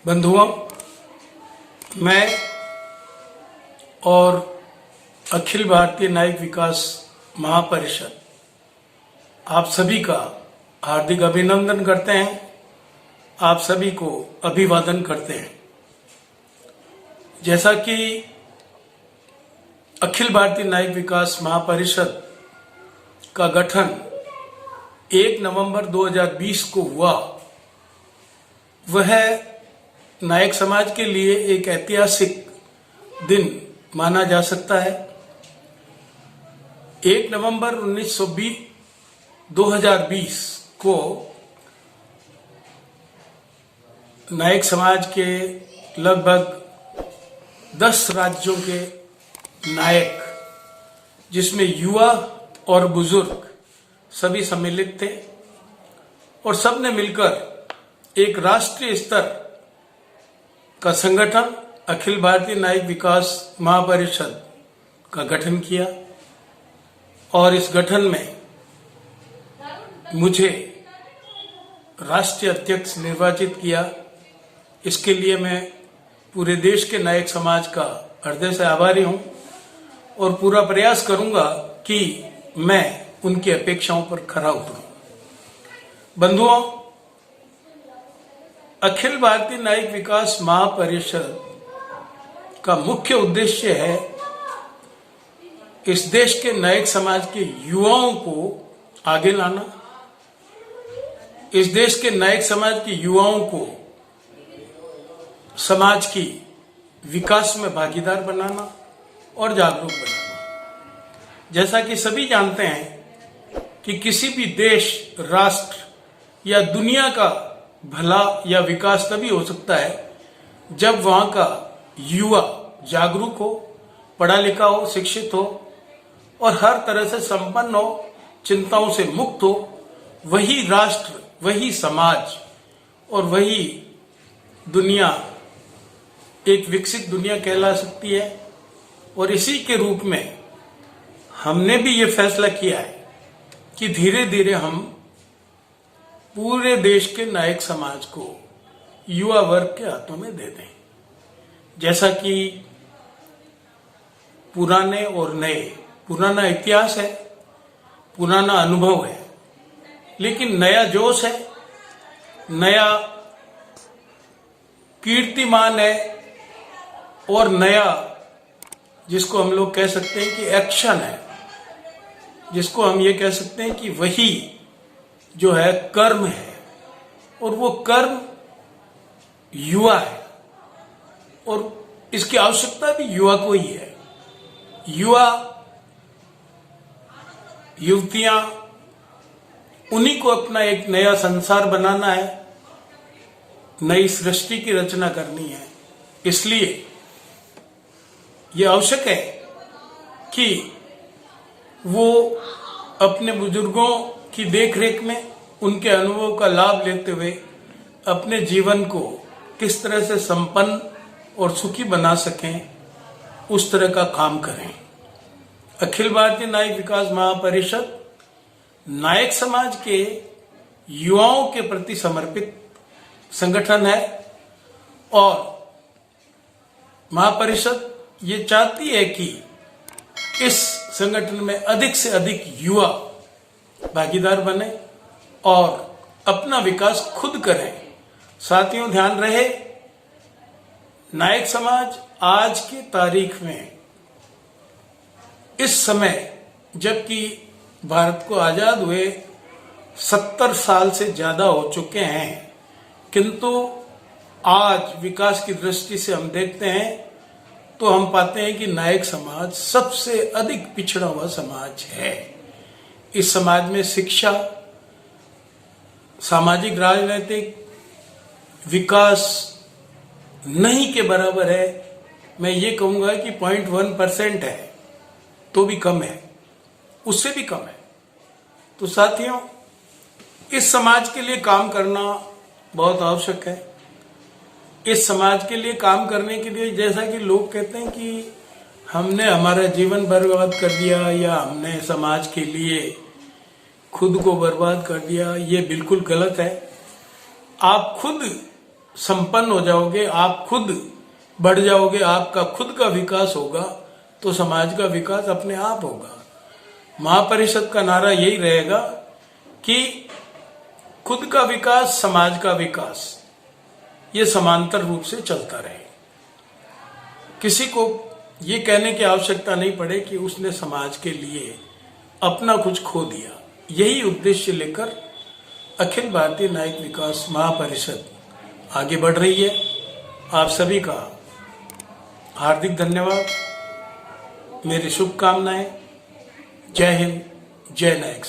बंधुओं, मैं और अखिल भारतीय न्यायिक विकास महापरिषद आप सभी का हार्दिक अभिनंदन करते हैं, आप सभी को अभिवादन करते हैं। जैसा कि अखिल भारतीय न्यायिक विकास महापरिषद का गठन 1 नवंबर 2020 को हुआ, वह नायक समाज के लिए एक ऐतिहासिक दिन माना जा सकता है। 1 नवंबर 2020 को नायक समाज के लगभग 10 राज्यों के नायक, जिसमें युवा और बुजुर्ग सभी सम्मिलित थे, और सबने मिलकर एक राष्ट्रीय स्तर का संगठन अखिल भारतीय न्यायिक विकास महापरिषद का गठन किया। और इस गठन में मुझे राष्ट्रीय अध्यक्ष निर्वाचित किया। इसके लिए मैं पूरे देश के न्यायिक समाज का हृदय से आभारी हूं और पूरा प्रयास करूंगा कि मैं उनकी अपेक्षाओं पर खरा उतरूं। बंधुओं, अखिल भारतीय न्यायिक विकास महापरिषद का मुख्य उद्देश्य है इस देश के न्यायिक समाज के युवाओं को आगे लाना, इस देश के न्यायिक समाज के युवाओं को समाज की विकास में भागीदार बनाना और जागरूक बनाना। जैसा कि सभी जानते हैं कि किसी भी देश, राष्ट्र या दुनिया का भला या विकास तभी हो सकता है जब वहां का युवा जागरूक हो, पढ़ा लिखा हो, शिक्षित हो और हर तरह से संपन्न हो, चिंताओं से मुक्त हो। वही राष्ट्र, वही समाज और वही दुनिया एक विकसित दुनिया कहला सकती है। और इसी के रूप में हमने भी ये फैसला किया है कि धीरे धीरे हम पूरे देश के न्यायिक समाज को युवा वर्ग के हाथों में दे दें। जैसा कि पुराने और नए, पुराना इतिहास है, पुराना अनुभव है, लेकिन नया जोश है, नया कीर्तिमान है और नया, जिसको हम लोग कह सकते हैं कि एक्शन है, जिसको हम ये कह सकते हैं कि वही जो है कर्म है, और वो कर्म युवा है और इसकी आवश्यकता भी युवा को ही है। युवा, युवतियां, उन्हीं को अपना एक नया संसार बनाना है, नई सृष्टि की रचना करनी है। इसलिए यह आवश्यक है कि वो अपने बुजुर्गों की देखरेख में, उनके अनुभव का लाभ लेते हुए अपने जीवन को किस तरह से संपन्न और सुखी बना सकें, उस तरह का काम करें। अखिल भारतीय न्यायिक विकास महापरिषद नायक समाज के युवाओं के प्रति समर्पित संगठन है और महापरिषद ये चाहती है कि इस संगठन में अधिक से अधिक युवा भागीदार बने और अपना विकास खुद करें। साथियों, ध्यान रहे, नायक समाज आज की तारीख में, इस समय जबकि भारत को आजाद हुए 70 साल से ज्यादा हो चुके हैं, किंतु आज विकास की दृष्टि से हम देखते हैं तो हम पाते हैं कि नायक समाज सबसे अधिक पिछड़ा हुआ समाज है। इस समाज में शिक्षा, सामाजिक, राजनीतिक विकास नहीं के बराबर है। मैं ये कहूंगा कि 0.1% है, तो भी कम है, उससे भी कम है। तो साथियों, इस समाज के लिए काम करना बहुत आवश्यक है। इस समाज के लिए काम करने के लिए, जैसा कि लोग कहते हैं कि हमने हमारा जीवन बर्बाद कर दिया या हमने समाज के लिए खुद को बर्बाद कर दिया, ये बिल्कुल गलत है। आप खुद संपन्न हो जाओगे, आप खुद बढ़ जाओगे, आपका खुद का विकास होगा, तो समाज का विकास अपने आप होगा। महापरिषद का नारा यही रहेगा कि खुद का विकास, समाज का विकास, ये समांतर रूप से चलता रहे। किसी को ये कहने की आवश्यकता नहीं पड़े कि उसने समाज के लिए अपना कुछ खो दिया। यही उद्देश्य लेकर अखिल भारतीय न्यायिक विकास महापरिषद आगे बढ़ रही है। आप सभी का हार्दिक धन्यवाद, मेरी शुभकामनाएं। जय हिंद, जय न्यायिक।